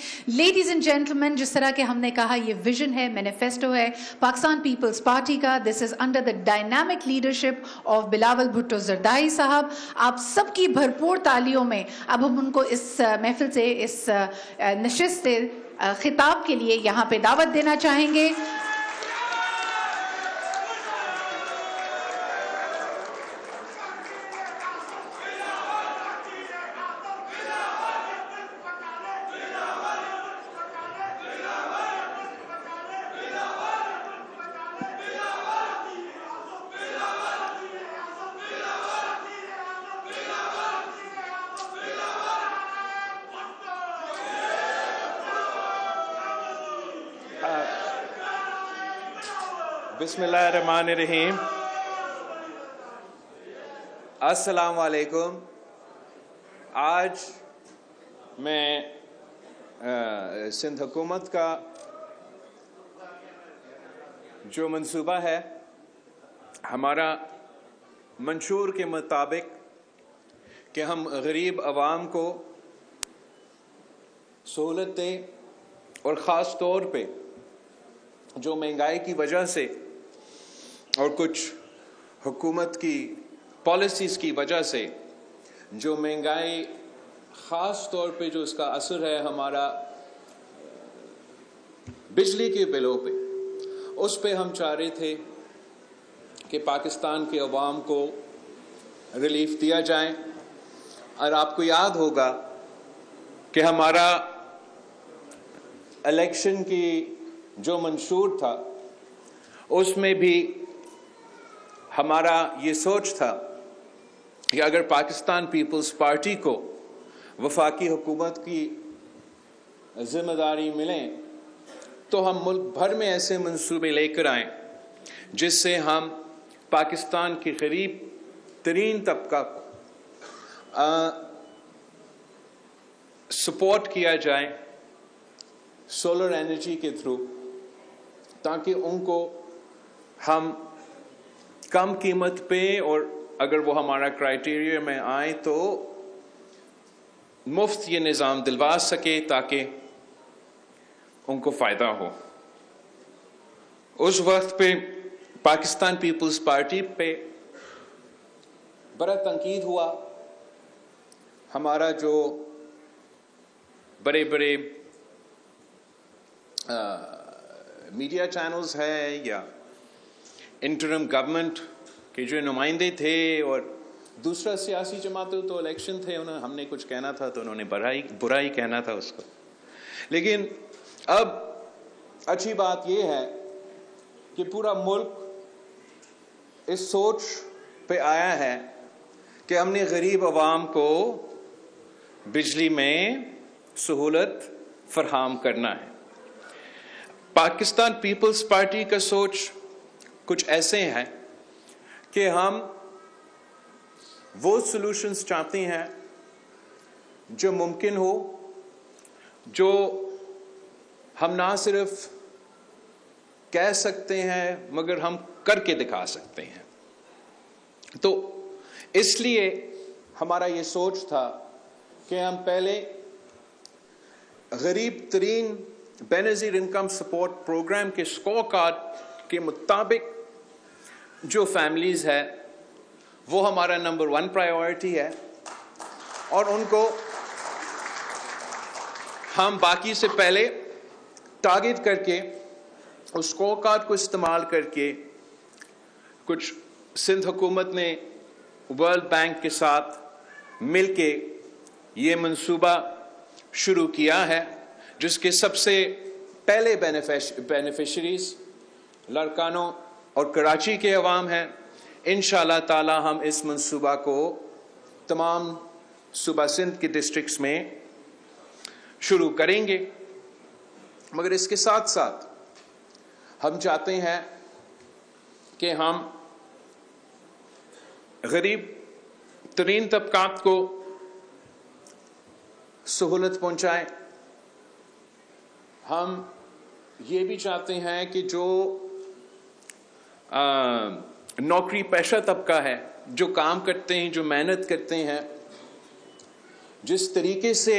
Ladies and gentleman, جس طرح کہ ہم نے کہا یہ ویژن ہے، مینیفیسٹو ہے پاکستان پیپلز پارٹی کا. This is under the dynamic leadership of Bilawal Bhutto Zardari صاحب. آپ سب کی بھرپور تالیوں میں اب ہم ان کو اس محفل سے، اس نشست سے خطاب کے لیے یہاں پہ دعوت دینا چاہیں گے. بسم اللہ الرحمن الرحیم. السلام علیکم. آج میں سندھ حکومت کا جو منصوبہ ہے، ہمارا منشور کے مطابق کہ ہم غریب عوام کو سہولت دیں، اور خاص طور پہ جو مہنگائی کی وجہ سے اور کچھ حکومت کی پالیسیز کی وجہ سے جو مہنگائی، خاص طور پہ جو اس کا اثر ہے ہمارا بجلی کے بلوں پہ، اس پہ ہم چاہ رہے تھے کہ پاکستان کے عوام کو ریلیف دیا جائے. اور آپ کو یاد ہوگا کہ ہمارا الیکشن کی جو منشور تھا، اس میں بھی ہمارا یہ سوچ تھا کہ اگر پاکستان پیپلز پارٹی کو وفاقی حکومت کی ذمہ داری ملیں تو ہم ملک بھر میں ایسے منصوبے لے کر آئیں جس سے ہم پاکستان کی غریب ترین طبقہ کو سپورٹ کیا جائے سولر انرجی کے تھرو، تاکہ ان کو ہم کم قیمت پہ، اور اگر وہ ہمارا کرائیٹیریا میں آئیں تو مفت یہ نظام دلوا سکے تاکہ ان کو فائدہ ہو. اس وقت پہ پاکستان پیپلز پارٹی پہ بڑا تنقید ہوا. ہمارا جو بڑے بڑے میڈیا چینلز ہے یا انٹرم گورنمنٹ کے جو نمائندے تھے، اور دوسرا سیاسی جماعتوں تو الیکشن تھے، ہم نے کچھ کہنا تھا تو انہوں نے برا ہی کہنا تھا اس کو. لیکن اب اچھی بات یہ ہے کہ پورا ملک اس سوچ پہ آیا ہے کہ ہم نے غریب عوام کو بجلی میں سہولت فراہم کرنا ہے. پاکستان پیپلز پارٹی کا سوچ کچھ ایسے ہیں کہ ہم وہ سولوشنز چاہتے ہیں جو ممکن ہو، جو ہم نہ صرف کہہ سکتے ہیں مگر ہم کر کے دکھا سکتے ہیں. تو اس لیے ہمارا یہ سوچ تھا کہ ہم پہلے غریب ترین بے نظیر انکم سپورٹ پروگرام کے اسکور کارڈ کے مطابق جو فیملیز ہے وہ ہمارا نمبر 1 پرائیورٹی ہے، اور ان کو ہم باقی سے پہلے ٹارگٹ کر کے اس اسکور کارڈ کو استعمال کر کے کچھ سندھ حکومت نے ورلڈ بینک کے ساتھ مل کے یہ منصوبہ شروع کیا ہے، جس کے سب سے پہلے بینیفیشریز لاڑکانوں اور کراچی کے عوام ہیں. انشاءاللہ تعالی ہم اس منصوبہ کو تمام صوبہ سندھ کے ڈسٹرکٹس میں شروع کریں گے. مگر اس کے ساتھ ساتھ ہم چاہتے ہیں کہ ہم غریب ترین طبقات کو سہولت پہنچائیں. ہم یہ بھی چاہتے ہیں کہ جو نوکری پیشہ طبقہ ہے، جو کام کرتے ہیں، جو محنت کرتے ہیں، جس طریقے سے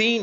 3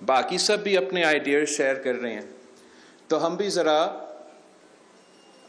باقی سب بھی اپنے آئیڈیاز شیئر کر رہے ہیں، تو ہم بھی ذرا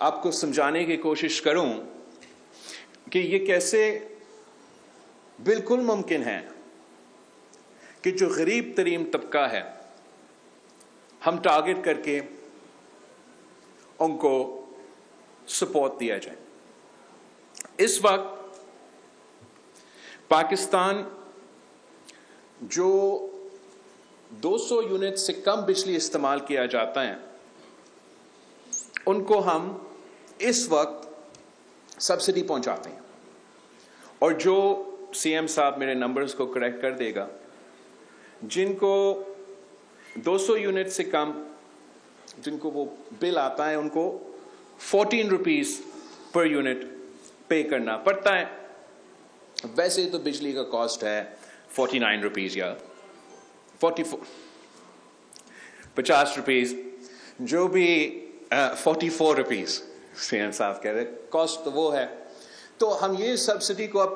آپ کو سمجھانے کی کوشش کروں کہ یہ کیسے بالکل ممکن ہے کہ جو غریب ترین طبقہ ہے ہم ٹارگٹ کر کے ان کو سپورٹ دیا جائے۔ اس وقت پاکستان جو 200 یونٹ سے کم بجلی استعمال کیا جاتا ہے ان کو ہم اس وقت سبسڈی پہنچاتے ہیں، اور جو سی ایم صاحب میرے نمبرز کو کریکٹ کر دے گا، جن کو 200 یونٹ سے کم جن کو وہ بل آتا ہے ان کو 14 روپیز پر یونٹ پے کرنا پڑتا ہے۔ ویسے تو بجلی کا کاسٹ ہے 49 روپیز یا 50 روپیز، جو بھی 44 روپیز سی ایم صاحب کہہ رہے کاسٹ تو وہ ہے۔ تو ہم یہ سبسڈی کو اب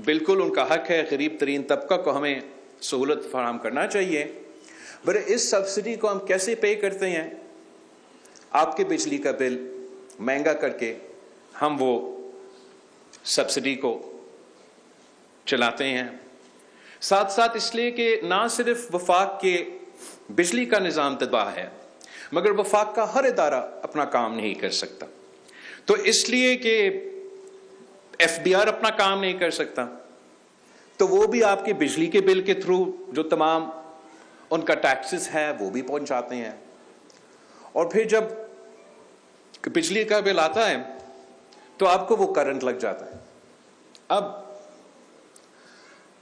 بالکل ان کا حق ہے، غریب ترین طبقہ کو ہمیں سہولت فراہم کرنا چاہیے، بٹ اس سبسڈی کو ہم کیسے پے کرتے ہیں؟ آپ کے بجلی کا بل مہنگا کر کے ہم وہ سبسڈی کو چلاتے ہیں۔ ساتھ ساتھ اس لیے کہ نہ صرف وفاق کے بجلی کا نظام تباہ ہے، مگر وفاق کا ہر ادارہ اپنا کام نہیں کر سکتا۔ تو اس لیے کہ ایف بی آر اپنا کام نہیں کر سکتا، تو وہ بھی آپ کے بجلی کے بل کے تھرو جو تمام ان کا ٹیکسز ہے وہ بھی پہنچاتے ہیں، اور پھر جب بجلی کا بل آتا ہے تو آپ کو وہ کرنٹ لگ جاتا ہے۔ اب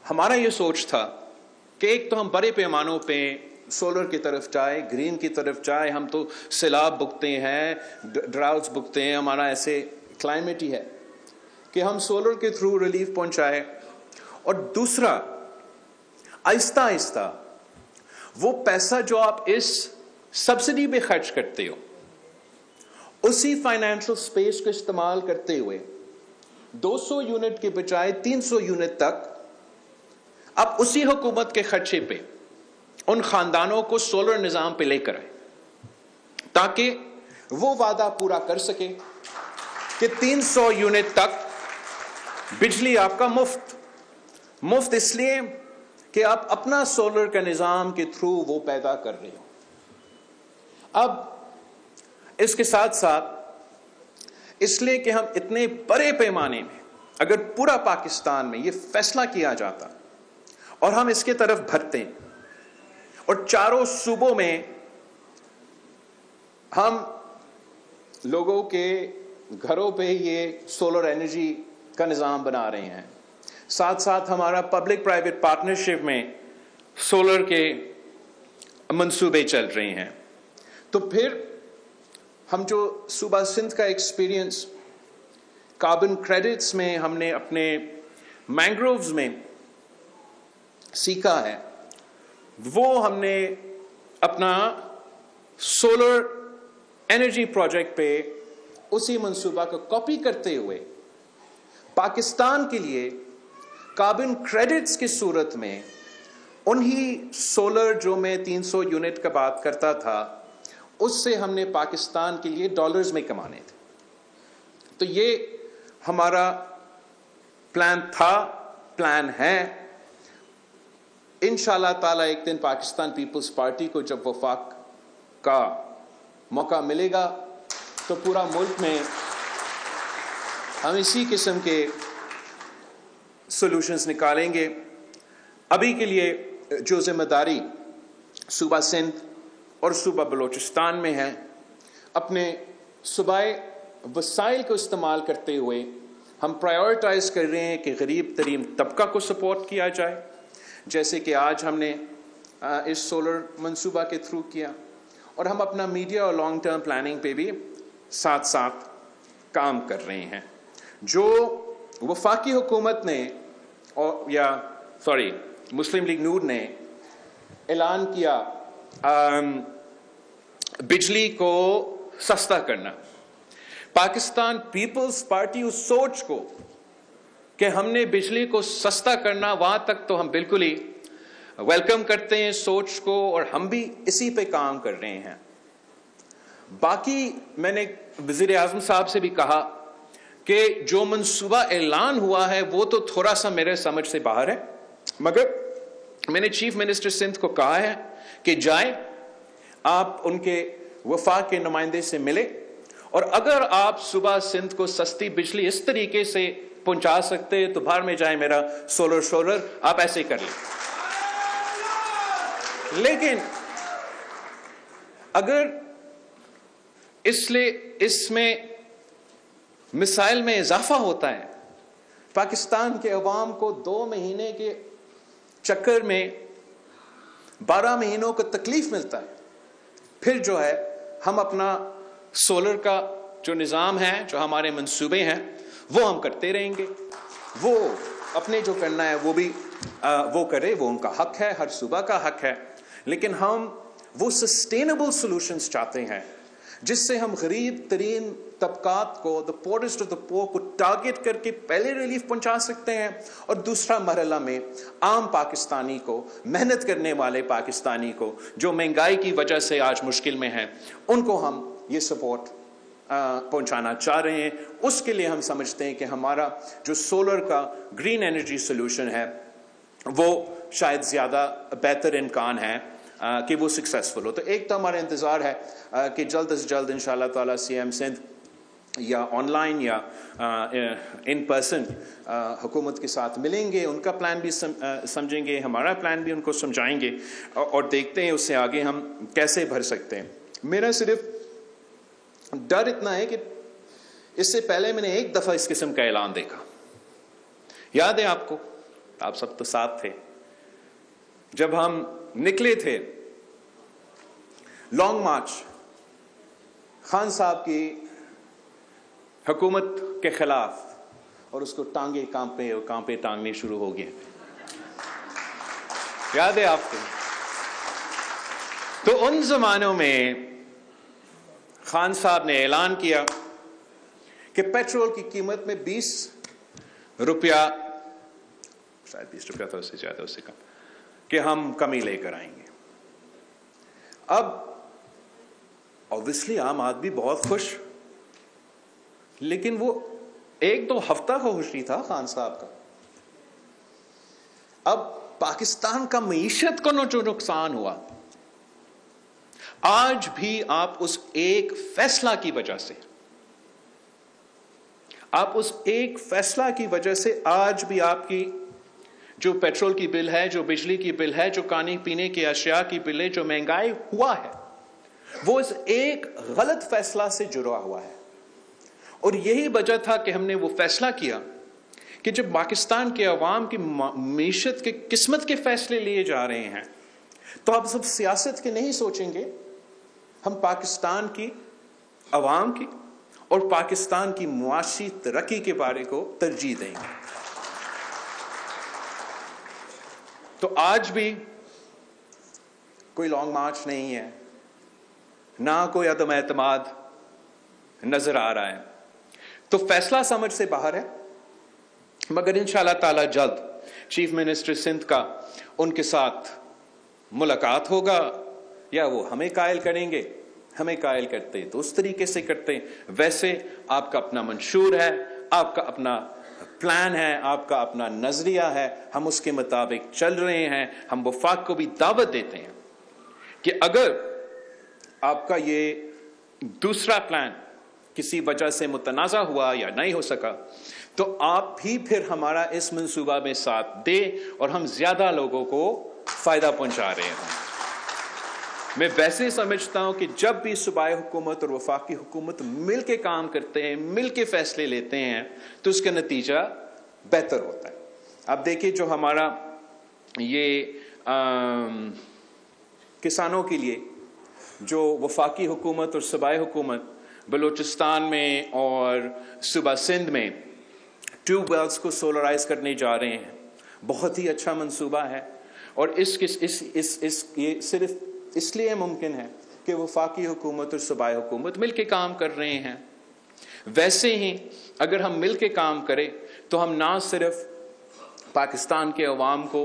ہمارا یہ سوچ تھا کہ ایک تو ہم بڑے پیمانوں پہ سولر کی طرف جائے، گرین کی طرف جائے، ہم تو سیلاب بکتے ہیں، ڈراؤٹس بکتے ہیں، ہمارا ایسے کلائمیٹ ہی ہے کہ ہم سولر کے تھرو ریلیف پہنچائے، اور دوسرا آہستہ آہستہ وہ پیسہ جو آپ اس سبسڈی پہ خرچ کرتے ہو اسی فائنینشل سپیس کو استعمال کرتے ہوئے 200 یونٹ کے بجائے 300 یونٹ تک آپ اسی حکومت کے خرچے پہ ان خاندانوں کو سولر نظام پہ لے کر آئے، تاکہ وہ وعدہ پورا کر سکے کہ 300 یونٹ تک بجلی آپ کا مفت اس لیے کہ آپ اپنا سولر کا نظام کے تھرو وہ پیدا کر رہے ہو۔ اب اس کے ساتھ ساتھ اس لیے کہ ہم اتنے بڑے پیمانے میں اگر پورا پاکستان میں یہ فیصلہ کیا جاتا اور ہم اس کے طرف بھرتے ہیں اور چاروں صوبوں میں ہم لوگوں کے گھروں پہ یہ سولر انرجی کا نظام بنا رہے ہیں، ساتھ ساتھ ہمارا پبلک پرائیویٹ پارٹنرشپ میں سولر کے منصوبے چل رہے ہیں، تو پھر ہم جو صوبہ سندھ کا ایکسپیرینس کاربن کریڈٹس میں ہم نے اپنے مینگرووز میں سیکھا ہے، وہ ہم نے اپنا سولر انرجی پروجیکٹ پہ اسی منصوبہ کو کاپی کرتے ہوئے پاکستان کے لیے کاربن کریڈٹس کی صورت میں انہی سولر جو میں 300 یونٹ کا بات کرتا تھا اس سے ہم نے پاکستان کے لیے ڈالرز میں کمانے تھے۔ تو یہ ہمارا پلان تھا، پلان ہے۔ انشاءاللہ تعالیٰ ایک دن پاکستان پیپلز پارٹی کو جب وفاق کا موقع ملے گا تو پورا ملک میں ہم اسی قسم کے سولوشنز نکالیں گے۔ ابھی کے لیے جو ذمہ داری صوبہ سندھ اور صوبہ بلوچستان میں ہے، اپنے صوبائی وسائل کو استعمال کرتے ہوئے ہم پرائیورٹائز کر رہے ہیں کہ غریب ترین طبقہ کو سپورٹ کیا جائے، جیسے کہ آج ہم نے اس سولر منصوبہ کے تھرو کیا، اور ہم اپنا میڈیا اور لانگ ٹرم پلاننگ پہ بھی ساتھ ساتھ کام کر رہے ہیں۔ جو وفاقی حکومت نے مسلم لیگ نور نے اعلان کیا بجلی کو سستا کرنا، پاکستان پیپلز پارٹی اس سوچ کو کہ ہم نے بجلی کو سستا کرنا وہاں تک تو ہم بالکل ہی ویلکم کرتے ہیں سوچ کو, اور ہم بھی اسی پہ کام کر رہے ہیں. باقی میں نے وزیر اعظم صاحب سے بھی کہا کہ جو منصوبہ اعلان ہوا ہے وہ تو تھوڑا سا میرے سمجھ سے باہر ہے, مگر میں نے چیف منسٹر سندھ کو کہا ہے کہ جائیں, آپ ان کے وفاق کے نمائندے سے ملے, اور اگر آپ صبح سندھ کو سستی بجلی اس طریقے سے پہنچا سکتے تو باہر میں جائیں میرا سولر, آپ ایسے کر لیں. لیکن اگر اس میں مسائل میں اضافہ ہوتا ہے, پاکستان کے عوام کو 2 مہینے کے چکر میں 12 مہینوں کو تکلیف ملتا ہے, پھر جو ہے ہم اپنا سولر کا جو نظام ہے, جو ہمارے منصوبے ہیں, وہ ہم کرتے رہیں گے. وہ اپنے جو کرنا ہے وہ بھی وہ کرے, وہ ان کا حق ہے, ہر صوبہ کا حق ہے. لیکن ہم وہ سسٹینیبل سولوشنز چاہتے ہیں جس سے ہم غریب ترین طبقات کو, the poorest of the poor کو ٹارگٹ کر کے پہلے ریلیف پہنچا سکتے ہیں, اور دوسرا مرحلہ میں عام پاکستانی کو, محنت کرنے والے پاکستانی کو جو مہنگائی کی وجہ سے آج مشکل میں ہیں, ان کو ہم یہ سپورٹ پہنچانا چاہ رہے ہیں. اس کے لیے ہم سمجھتے ہیں کہ ہمارا جو سولر کا گرین انرجی سولوشن ہے وہ شاید زیادہ بہتر امکان ہے کہ وہ سکسیسفل ہو. تو ایک تو ہمارا انتظار ہے کہ جلد از جلد انشاءاللہ تعالی سی ایم سندھ یا آن لائن یا ان پرسن حکومت کے ساتھ ملیں گے, ان کا پلان بھی سمجھیں گے, ہمارا پلان بھی ان کو سمجھائیں گے, اور دیکھتے ہیں اس سے آگے ہم کیسے بھر سکتے ہیں. میرا صرف ڈر اتنا ہے کہ اس سے پہلے میں نے ایک دفعہ اس قسم کا اعلان دیکھا, یاد ہے آپ کو, آپ سب تو ساتھ تھے, جب ہم نکلے تھے لانگ مارچ خان صاحب کی حکومت کے خلاف, اور اس کو ٹانگے کانپے ٹانگنے شروع ہو گئے, یاد ہے آپ کو. تو ان زمانوں میں خان صاحب نے اعلان کیا کہ پیٹرول کی قیمت میں 20 روپیہ, شاید 20 روپیہ تھا, اس سے زیادہ, اس سے کم, کہ ہم کمی لے کر آئیں گے. اب obviously عام آدمی بہت خوش, لیکن وہ 1-2 ہفتہ کا خوش نہیں تھا خان صاحب کا. اب پاکستان کا معیشت کو جو نقصان ہوا, آج بھی آپ اس ایک فیصلہ کی وجہ سے, آج بھی آپ کی جو پیٹرول کی بل ہے, جو بجلی کی بل ہے, جو کھانے پینے کی اشیاء کی بل ہے, جو مہنگائی ہوا ہے, وہ اس ایک غلط فیصلہ سے جڑا ہوا ہے. اور یہی وجہ تھا کہ ہم نے وہ فیصلہ کیا کہ جب پاکستان کے عوام کی معیشت کے قسمت کے فیصلے لیے جا رہے ہیں تو آپ سب سیاست کے نہیں سوچیں گے, ہم پاکستان کی عوام کی اور پاکستان کی معاشی ترقی کے بارے کو ترجیح دیں گے. تو آج بھی کوئی لانگ مارچ نہیں ہے, نہ کوئی عدم اعتماد نظر آ رہا ہے. تو فیصلہ سمجھ سے باہر ہے, مگر انشاءاللہ تعالی جلد چیف منسٹر سندھ کا ان کے ساتھ ملاقات ہوگا, یا وہ ہمیں قائل کریں گے, ہمیں قائل کرتے تو اس طریقے سے کرتے. ویسے آپ کا اپنا منشور ہے, آپ کا اپنا پلان ہے, آپ کا اپنا نظریہ ہے, ہم اس کے مطابق چل رہے ہیں. ہم وفاق کو بھی دعوت دیتے ہیں کہ اگر آپ کا یہ دوسرا پلان کسی وجہ سے متنازع ہوا یا نہیں ہو سکا تو آپ بھی پھر ہمارا اس منصوبہ میں ساتھ دیں, اور ہم زیادہ لوگوں کو فائدہ پہنچا رہے ہیں. میں ویسے سمجھتا ہوں کہ جب بھی صوبائی حکومت اور وفاقی حکومت مل کے کام کرتے ہیں, مل کے فیصلے لیتے ہیں, تو اس کا نتیجہ بہتر ہوتا ہے. اب دیکھیں جو ہمارا یہ کسانوں کے لیے جو وفاقی حکومت اور صوبائی حکومت بلوچستان میں اور صوبہ سندھ میں ٹیوب ویلز کو سولرائز کرنے جا رہے ہیں, بہت ہی اچھا منصوبہ ہے. اور یہ صرف اس لیے ممکن ہے کہ وفاقی حکومت اور صوبائی حکومت مل کے کام کر رہے ہیں. ویسے ہی اگر ہم مل کے کام کریں تو ہم نہ صرف پاکستان کے عوام کو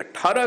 18